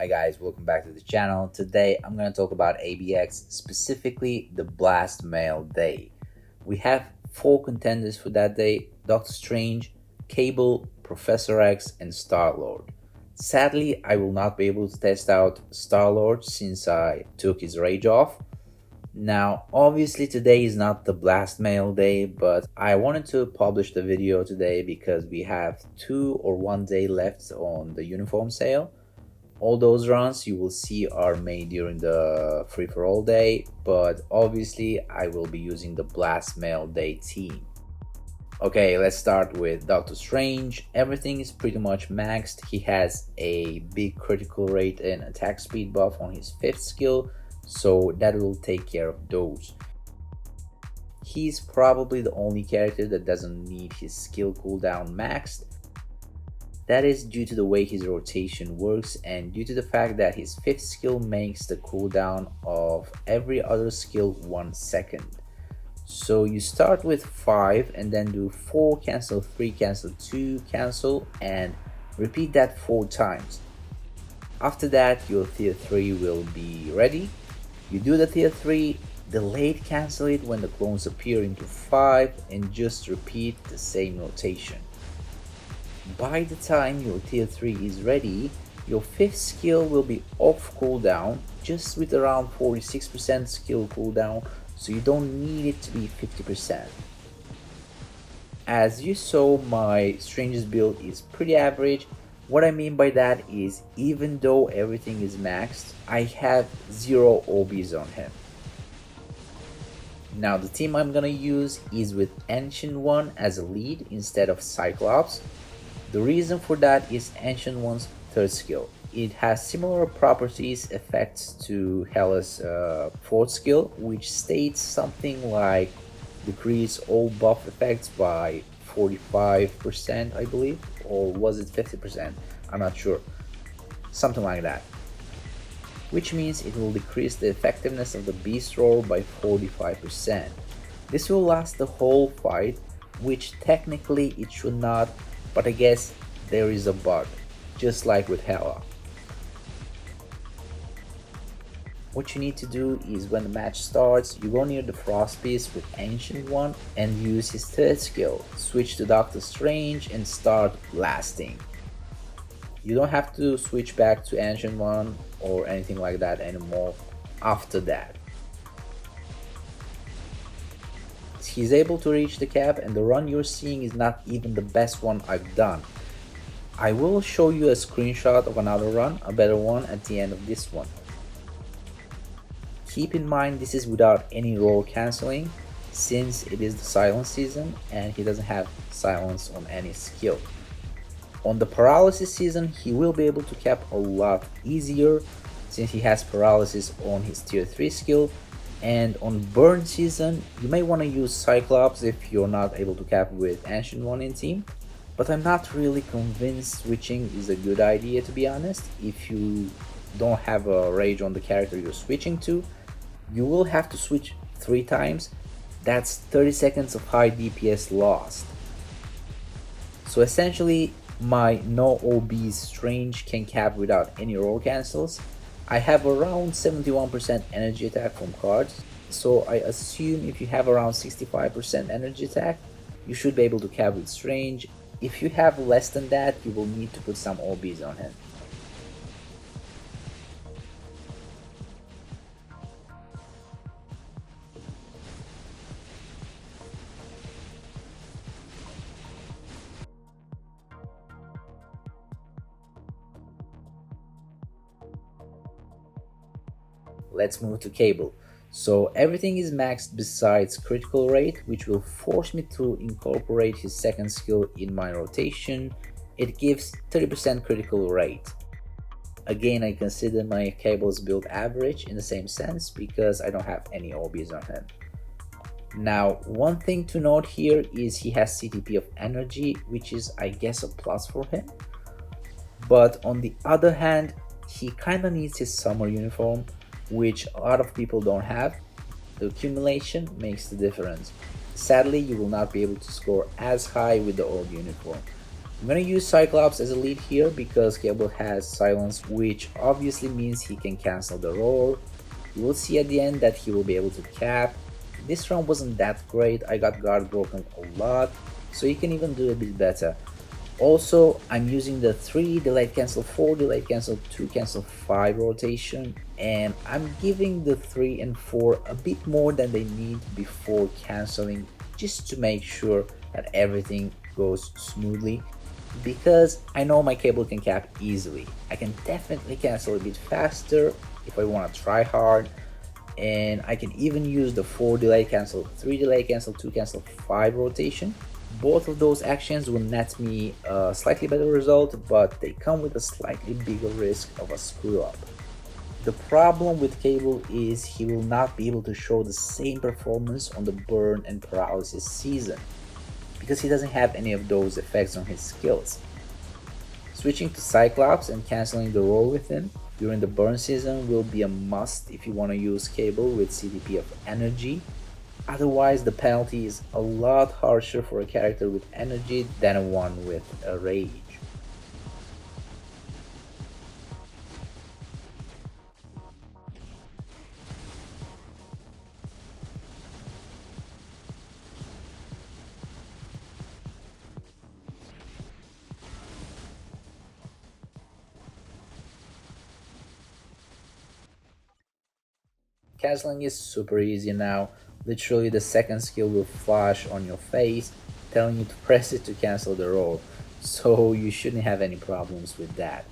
Hi guys, welcome back to the channel. Today I'm going to talk about ABX, specifically the Blast Mail Day. We have 4 contenders for that day: Doctor Strange, Cable, Professor X, and Star-Lord. Sadly, I will not be able to test out Star-Lord since I took his rage off. Now, obviously today is not the Blast Mail Day, but I wanted to publish the video today because we have 2 or 1 day left on the uniform sale. All those runs you will see are made during the free-for-all day, but obviously I will be using the Blast Mail Day team. Okay, let's start with Doctor Strange. Everything is pretty much maxed. He has a big critical rate and attack speed buff on his 5th skill, so that will take care of those. He's probably the only character that doesn't need his skill cooldown maxed. That is due to the way his rotation works and due to the fact that his 5th skill makes the cooldown of every other skill 1 second. So you start with 5 and then do 4 cancel 3 cancel 2 cancel and repeat that 4 times. After that your tier 3 will be ready. You do the tier 3, delayed cancel it when the clones appear into 5 and just repeat the same rotation. By the time your tier 3 is ready, your 5th skill will be off cooldown, just with around 46% skill cooldown, so you don't need it to be 50%. As you saw, my strangest build is pretty average. What I mean by that is, even though everything is maxed, I have 0 OBs on him. Now the team I'm gonna use is with Ancient One as a lead instead of Cyclops. The reason for that is Ancient One's 3rd skill. It has similar properties effects to Hela's 4th skill, which states something like decrease all buff effects by 45%, I believe, or was it 50%? I'm not sure. Something like that. Which means it will decrease the effectiveness of the Beast Roar by 45%. This will last the whole fight, which technically it should not, but I guess there is a bug, just like with Hela. What you need to do is when the match starts, you go near the Frost Beast with Ancient One and use his 3rd skill, switch to Doctor Strange and start blasting. You don't have to switch back to Ancient One or anything like that anymore after that. He's able to reach the cap and the run you're seeing is not even the best one I've done. I will show you a screenshot of another run, a better one, at the end of this one. Keep in mind this is without any roll cancelling, since it is the silence season and he doesn't have silence on any skill. On the paralysis season he will be able to cap a lot easier since he has paralysis on his tier 3 skill. And on burn season, you may want to use Cyclops if you're not able to cap with Ancient One in team. But I'm not really convinced switching is a good idea, to be honest. If you don't have a rage on the character you're switching to, you will have to switch 3 times. That's 30 seconds of high DPS lost. So essentially, my no OBs Strange can cap without any roll cancels. I have around 71% energy attack from cards, so I assume if you have around 65% energy attack, you should be able to cap with Strange. If you have less than that, you will need to put some OBs on him. Let's move to Cable. So everything is maxed besides critical rate, which will force me to incorporate his 2nd skill in my rotation. It gives 30% critical rate. Again, I consider my Cable's build average in the same sense because I don't have any OBs on him. Now, one thing to note here is he has CTP of energy, which is I guess a plus for him. But on the other hand, he kinda needs his summer uniform, which a lot of people don't have. The accumulation makes the difference. Sadly, you will not be able to score as high with the old uniform. I'm gonna use Cyclops as a lead here because Cable has silence, which obviously means he can cancel the roar. You will see at the end that he will be able to cap. This round wasn't that great, I got guard broken a lot, so you can even do a bit better. Also, I'm using the 3 delayed cancel 4, delayed cancel 2, cancel 5 rotation, and I'm giving the 3 and 4 a bit more than they need before canceling, just to make sure that everything goes smoothly, because I know my Cable can cap easily. I can definitely cancel a bit faster if I want to try hard, and I can even use the 4 delay cancel, 3 delay cancel, 2 cancel, 5 rotation. Both of those actions will net me a slightly better result, but they come with a slightly bigger risk of a screw up. The problem with Cable is he will not be able to show the same performance on the burn and paralysis season, because he doesn't have any of those effects on his skills. Switching to Cyclops and cancelling the roll with him during the burn season will be a must if you want to use Cable with CDP of energy. Otherwise, the penalty is a lot harsher for a character with energy than one with a rage. Canceling is super easy now. Literally the second skill will flash on your face, telling you to press it to cancel the roll. So you shouldn't have any problems with that.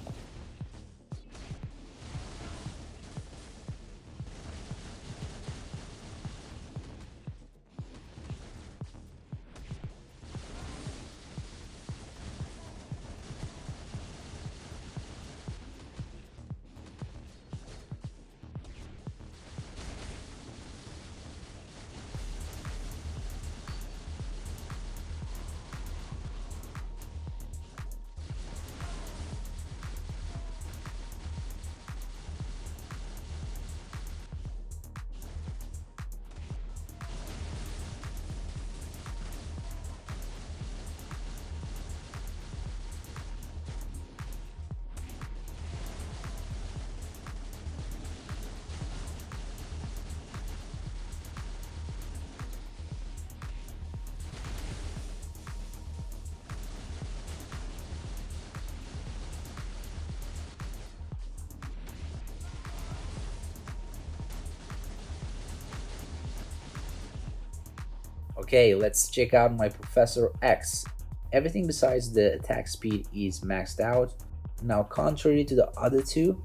Okay, let's check out my Professor X. Everything besides the attack speed is maxed out. Now, contrary to the other two,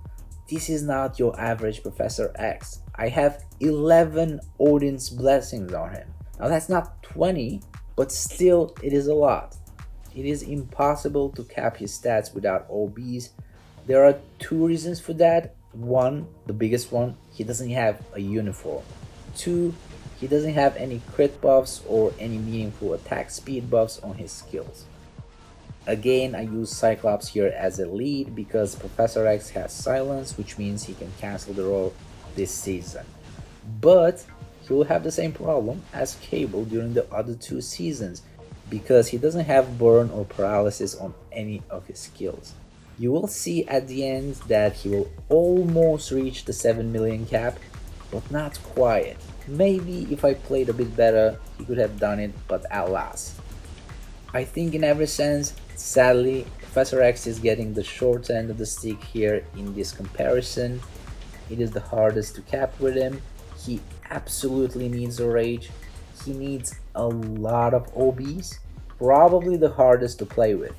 this is not your average Professor X. I have 11 Odin's Blessings on him. Now that's not 20, but still it is a lot. It is impossible to cap his stats without OBs. There are two reasons for that. One, the biggest one, he doesn't have a uniform. Two, he doesn't have any crit buffs or any meaningful attack speed buffs on his skills. Again, I use Cyclops here as a lead because Professor X has silence, which means he can cancel the roll this season. But he will have the same problem as Cable during the other two seasons because he doesn't have burn or paralysis on any of his skills. You will see at the end that he will almost reach the 7 million cap, but not quite. Maybe if I played a bit better, he could have done it, but alas. I think in every sense, sadly, Professor X is getting the short end of the stick here in this comparison. It is the hardest to cap with him. He absolutely needs a rage. He needs a lot of OBs. Probably the hardest to play with.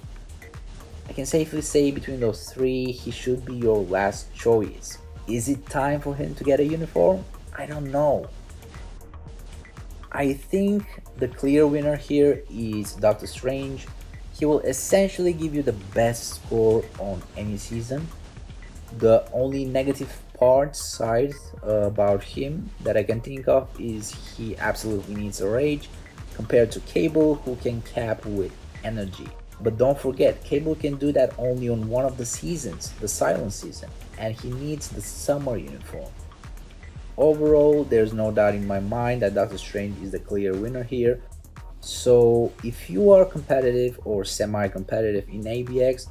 I can safely say between those three, he should be your last choice. Is it time for him to get a uniform? I don't know. I think the clear winner here is Doctor Strange. He will essentially give you the best score on any season. The only negative side about him that I can think of is he absolutely needs a rage compared to Cable, who can cap with energy. But don't forget, Cable can do that only on one of the seasons, the silent season, and he needs the summer uniform. Overall, there's no doubt in my mind that Doctor Strange is the clear winner here. So if you are competitive or semi-competitive in ABX,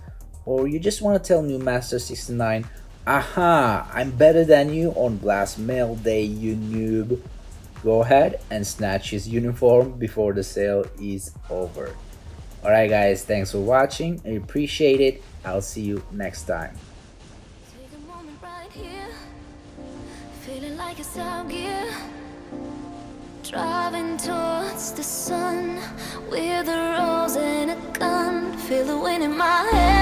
or you just want to tell new Master 69, aha, I'm better than you on Blast Mail Day, you noob, go ahead and snatch his uniform before the sale is over. Alright guys, thanks for watching, I appreciate it, I'll see you next time. Take a moment right here, feeling like it's out gear, driving towards the sun with a rose and a gun. Feel the wind in my hair.